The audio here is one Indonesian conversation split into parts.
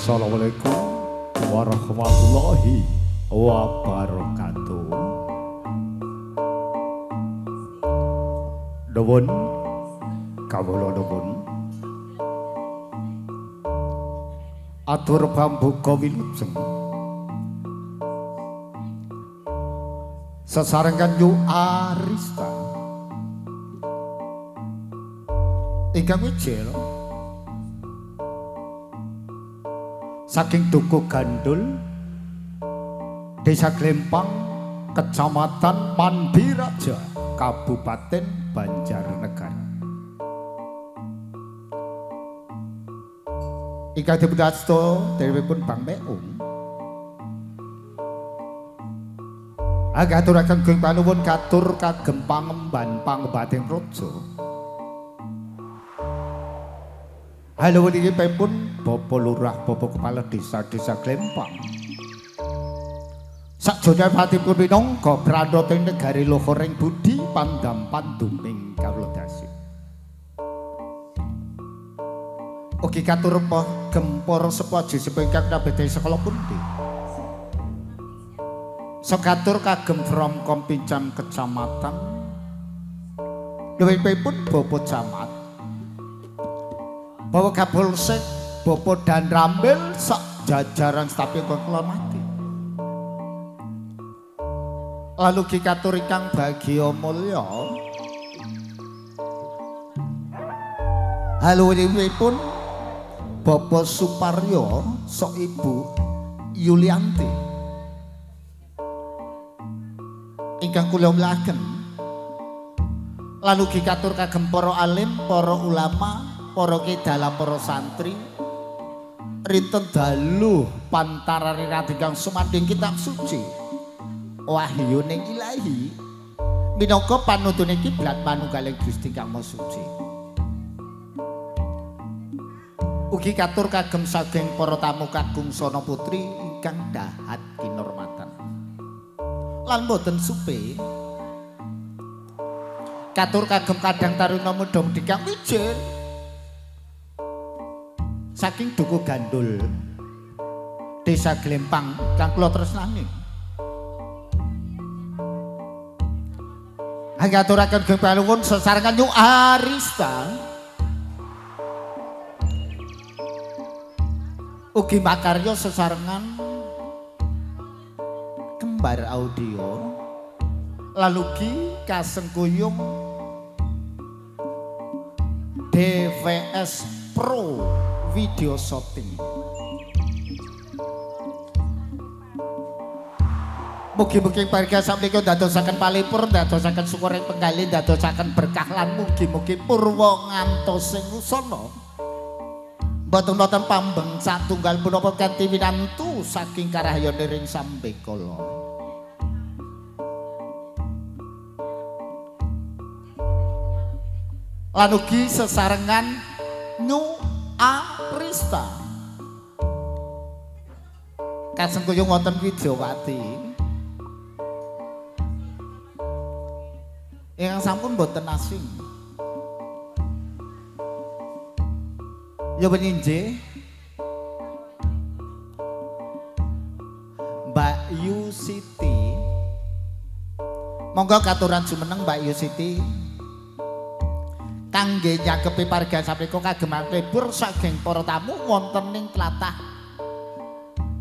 Assalamualaikum warahmatullahi wabarakatuh. Nuwun kawula nuwun. Atur pambuka wilujeng. Sesarengan Yu Arista. Ingkang wijel saking Duku Gandul, Desa Glempang, Kecamatan Mandiraja, Kabupaten Banjarnegara. Ingkang dipundhasto dherewipun Bang Meung. Agaturaken Gung panuwun katur kagem pangemban pangembating raja. Halo niki pun Bapak Lurah, Bapak Kepala Desa Glempang. Sakjane patipun minangka pranata ing negari Lohoring Budi pandampan duming kawula dasih. Ugi katur gempor sepaji sepengkang nabete sekala pundi. Sekatur kagem from Kompincam Kecamatan. Luwihipun Bapak Camat, Bapak Kapolsek, Bapak Dan Rambil sak jajaran staf kula mati. Lalu ki katur ingkang bagya mulya. Haluwihipun Bapak Suparyo sok Ibu Yulianti. Ingkang kula mlaken. Lalu ki katur kagem para alim, para ulama, para kedalam, para santri. Rinten dalu pantarane ingkang sumandhing kitab suci. Wahyuning Ilahi minangka panuntune kiblat manunggaling Gusti Kang Maha Suci. Ugi katur kagem saking para tamu kakung sono putri ingkang dahat kinurmatan. Lan boten supe katur kagem kadang taruna muda dikang wijil saking Duku Gandul Desa Glempang kang kula tresnani. Ngaturaken Gung panuwun sesarengan Nyu Arista. Ugi makarya sesarengan Kembar Audio. Lalu ki kasengkuyung DVS Pro Video Shooting. Mugi-mugi parga sampeyan dadosaken palipur, dadosaken syukuring penggali, dadosaken berkah lan mugi-mugi purwa ngantos sing usana. Mboten wonten pambeng satunggal punapa kanthi winantu saking karahyaning sambekala. Lan ugi sesarengan Nyu Arista. Kasengkuyung wonten Widyawati. Yang sampun boten asing. Ya peninje Mbak Yu Siti. Monggo katuran jumeneng Mbak Yu Siti. Kangge nyakepi parga saprika kageman libur saking para tamu wonten ing tlatah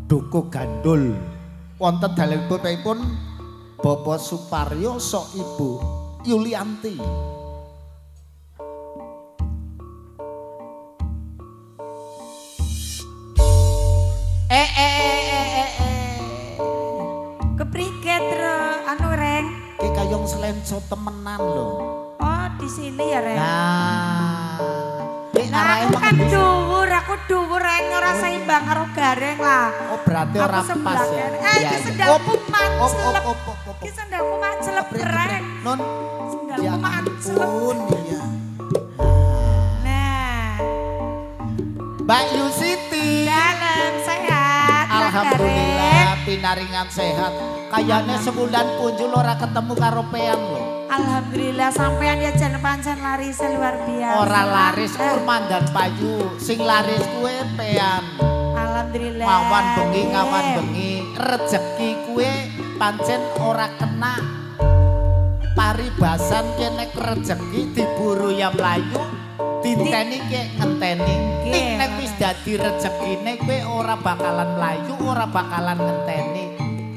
Duku Gandul. Wonten dalipun Bapak Suparyo sok Ibu Yulianti. Keprike Tru anu Reng? Ki kayong selenso temenan lho. Oh, di sini ya Reng. Nah. Aku kan dhuwur Reng ora seimbang karo gareng lah. Oh, berarti ora pas ya. Iki sendalku mancelep. Iki sendalku mancelep Reng. Non. Sendalku mancelep. Iya. Nah. Mbak Yu Siti. Dalem sehat. Alhamdulillah pinaringan sehat. Kayane sebulan punjul ora ketemu karo peang lho. Alhamdulillah sampean ya jan pancen laris luar biasa. Ora laris mandan payu, sing laris kue pean. Alhamdulillah. Ngawan bengi rezeki kue pancen ora kena. Paribasan kene rezeki diburu ya mlayu, dinteni ki ngenteni. Nek wis dadi rezekine kowe ora bakalan mlayu, ora bakalan ngenteni.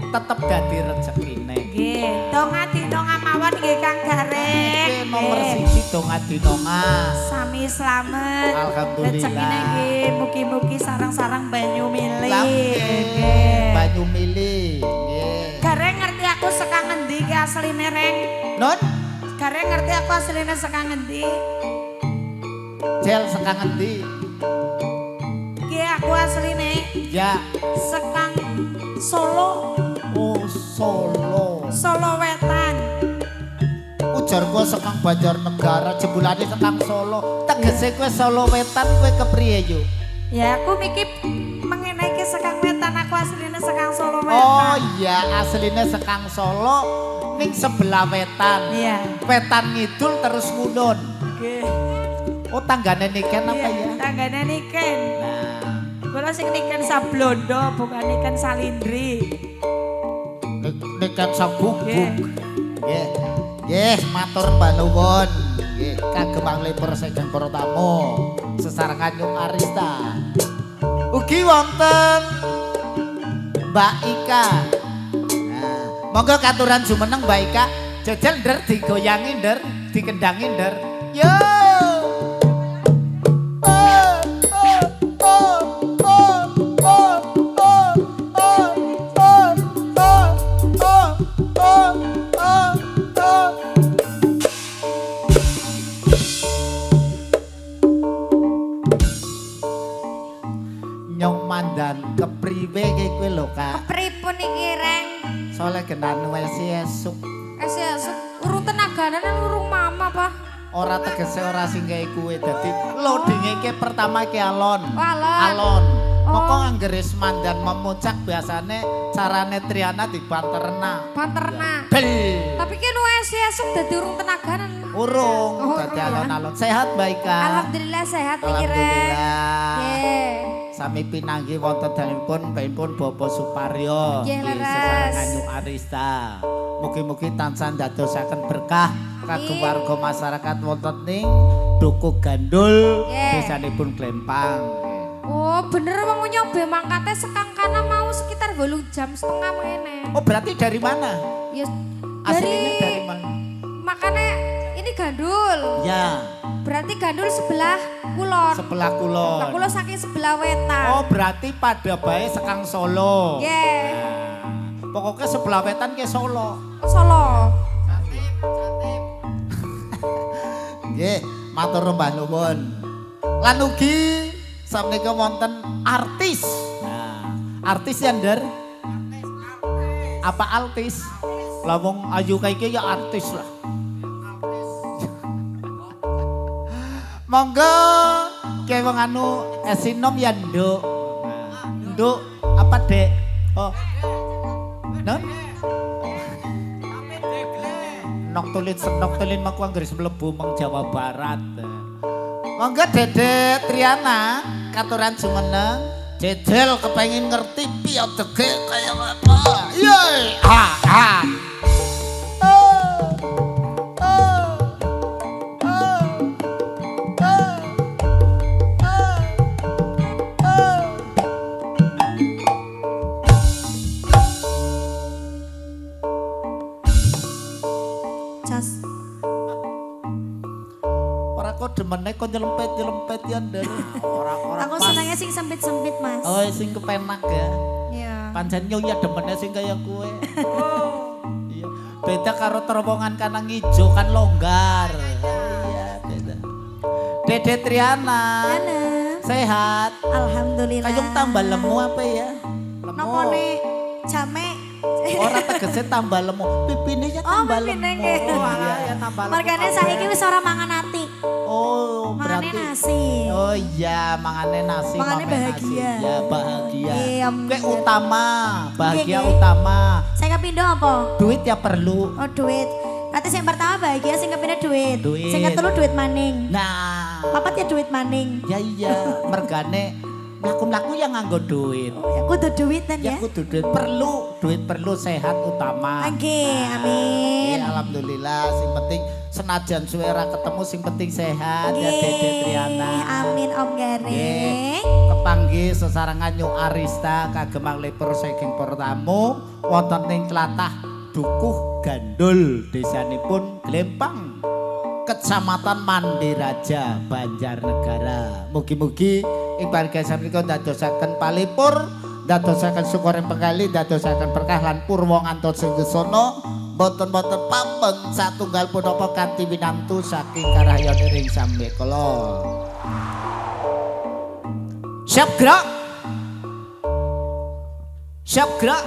Tetep dadi rezekine. Nggih, donga dinonga mawon nggih Kang Gareng. Nomor 1 donga dinonga. Sami slamet. Alhamdulillah. Rezekine nggih mugi-mugi sarang-sarang banyu mili. Banyu mili. Nggih. Gareng ngerti aku saka ngendi ki asline Reng? Non, Gareng ngerti aku asline saka ngendi? Jel sekang ngendi? Ki aku asline Ya, sekang Solo, oh Solo. Solo Wetan. Ujar gua sekang Banjarnegara, jebulane sekang Solo. Tegese kowe Solo Wetan kowe kepriye yo? Ya aku mikir mengenai ke sekang Wetan aku asline sekang Solo Wetan. Oh iya, aslinya sekang Solo ning sebelah wetan. Iya. Wetan ngidul terus ngunun. Nggih. Oh tanggane niken apa Iya, ya? tanggane niken. Nah, Kula sing niken sablondo bukan niken salindri. niken sabuk. Nggih. Nggih. Nggih, matur mbak nuwun. Nggih, kagem anglipur saking para tamu. Sesarengan Nyung Arista. Ugi wonten Mbak Ika. Nah, monggo katuran jumeneng Mbak Ika. Jajal nder digoyangi nder, dikendangi nder. Yo. Nyong mandan kepriwe iki kowe lho, Kak? Pripun iki Reng? Soale genan wesi esuk. Esuk urung tenaganan urung mama apa? Ora tegese ora singgahi kuwe dadi loadinge iki pertama iki alon. Alon. Alon. Oh. Moko anggeris mandan memucak biasane carane Triana dibanterna. Banterna. Bel. Tapi ki wes esuk dadi urung tenaganan. Urung Oh, dadi urung ya. alon-alon. Sehat baik, Kak? Alhamdulillah sehat iki Reng. Alhamdulillah. Nggih. Sami pinanggi wonten dalipun pun Bapak Suparyo. Nggih, leres. Sesarengan Nyung Arista. Mugi-mugi tansah ndadosaken berkah kagem Amin. warga masyarakat wonten ning Dukuh Gandul, Nggih. desanipun Glempang. Oh, bener wong nyoba mangkate sekang kana mau sekitar 8 jam setengah mengene. Oh, berarti dari mana? Ya Aslinya dari dari mana? makanya ini gandul. Ya, Berarti gandul sebelah kulon. sebelah Lah kulon. kula saking sebelah wetan. Oh, berarti pada bae sekang Solo. Nggih. Nah, pokoknya sebelah wetan ke Solo. Solo. Nggih, matur mbah nuwun. Lan ugi samangika wonten artis. Nah, artis ya, Nder? Apa artis? Lah wong ayu kae iki ya artis lah. Monggo ke wong anu esinom ya, Nduk. Nah, Nduk apa, Dek? Oh. Non? Nok tulin maku anggris mlebu meng Jawa Barat. Monggo Dede Triana katuran jumeneng, jejel kepengin ngerti piye dege kaya apa. Yeay! Ha ha. Jas. Ora kok demene kok nyelempet ya, Nder. Ora Aku pas. senangnya sing sempit-sempit, Mas. Oh, sing kepenak ya. Iya. Pancen yo ya demene sing kaya kowe. Iya. Beda karo terowongan kanang ijo kan longgar. Iya, beda. Dede Triana. Halo. Sehat. Alhamdulillah. Kayung tambah lemu apa ya? Lemu. Nopo nih? Jame. Ora tegese tambah lemu. Pipine ya Oh, tambah pipine lemu. nggih. Oh, alah ya tambah lemu. Margane saiki wis ora mangan ati. Oh, Mangane berarti nasi. Oh iya, mangane nasi, Mangane mame bahagia. nasi. Ya, bahagia. Iya, Kowe utama, bahagia Nggih, nggih. utama. Saya kepindo apa? Duit ya perlu. Oh, duit. Berarti yang pertama bahagia, sing kepindo duit. Duit. Sing ketelu duit maning. Nah, Papat ya duit maning. ya iya, mergane mlaku-mlaku yang nganggo duit. Ya kudu duit kan Ya ya. kudu duit perlu sehat utama. Oke, amin. Ya, alhamdulillah, sing penting senajan suwe ra ketemu sing penting sehat ya Dede Nggih, Triana. amin Om Gareng. Nggih. Kepanggih sesarengan Nyung Arista kagem anglipur saking para tamu wonten ing tlatah Dukuh Gandul, desanipun Glempang, Kecamatan Mandiraja, Banjarnegara. Mugi-mugi ing parigasan menika dadosaken palipur, dadosaken syukuring penggali, dadosaken berkah lan purwa ngantos singgesana, boten-boten pampeng satunggal punapa kanthi winantu saking karahayaniring sami kala. Siap gerak. Siap gerak.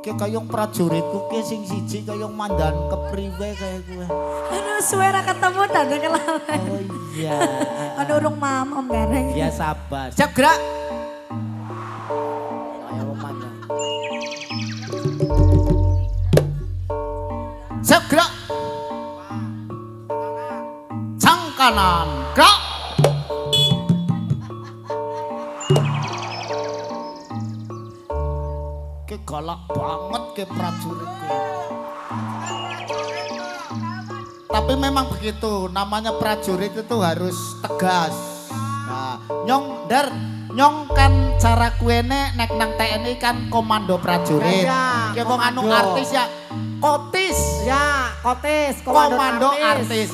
Ki kayong prajuritku ki sing siji kayong mandan kepriwe kaya kowe. Aduh, suara ketemu tanda kelawan. Oh iya. Aduh, urung mamam gareng. Ya sabar. Siap gerak. Ayo mandan. Siap gerak. Sang kanan gerak. Ki galak banget ke prajurit ki. Tapi memang begitu, namanya prajurit itu harus tegas. Nah, nyong kan cara kuene nek nang TNI kan komando prajurit. Ya wong anu artis ya kotis. Ya, kotis, Komando artis.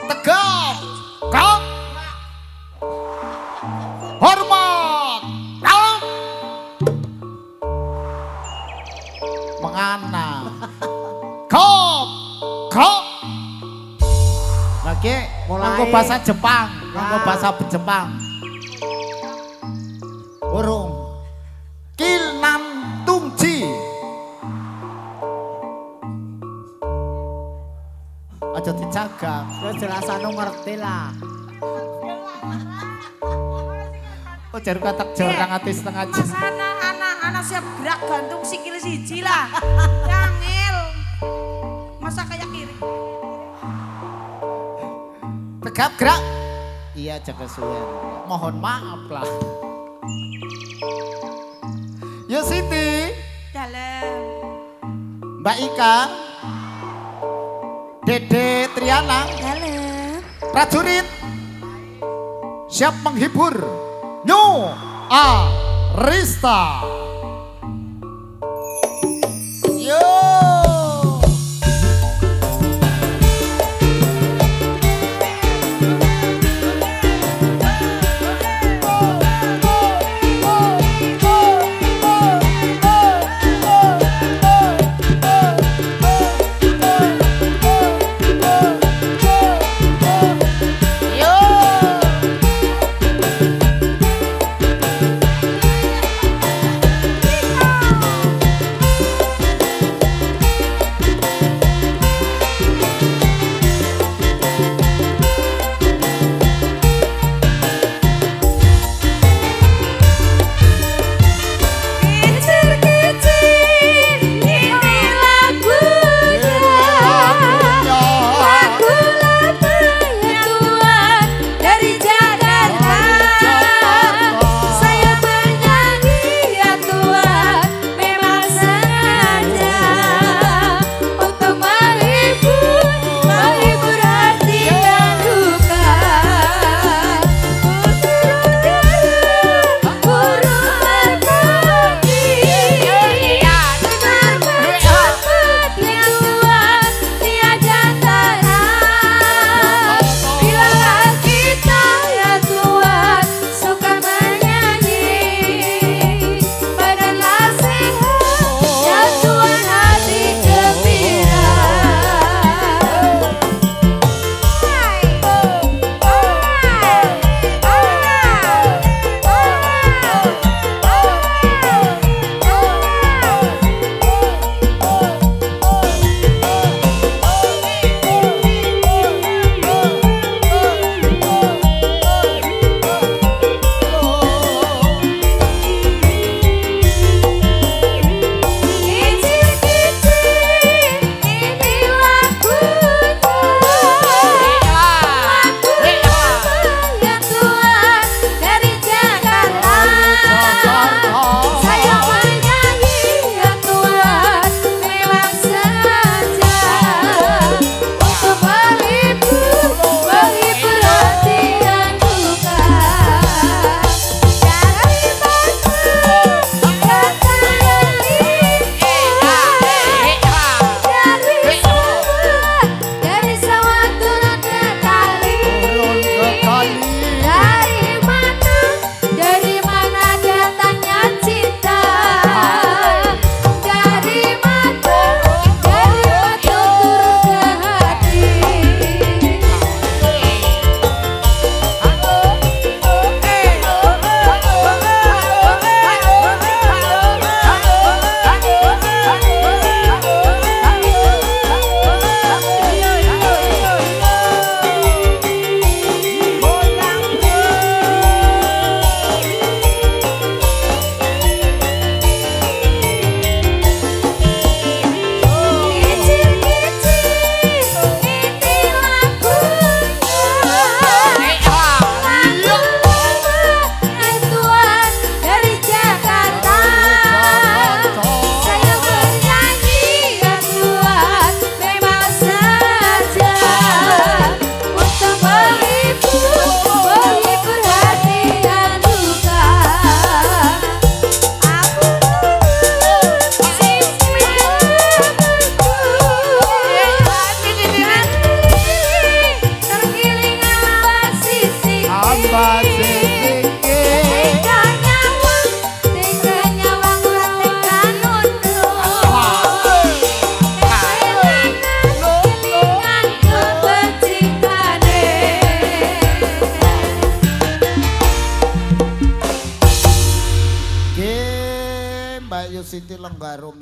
Tegak. Kok. Hormat. Kok. Mengana. Kok. Kok. Lagi nganggo bahasa Jepang, nganggo bahasa Jepang. Urung. Kilnan tungji. Aja dijaga. Ya jelas anu ngerti lah. Oh jaru katak jorang ati setengah jam. Mas anak siap gerak gantung sikil siji lah. Yangil. Masa kayak kiri. Tegap gerak. Iya jaga suwen. Mohon maaf lah. Ya Siti, Dalam. Mbak Ika, Dede Triana, Dalam. prajurit siap menghibur Nyu Arista. Yo. Siti Lenggaro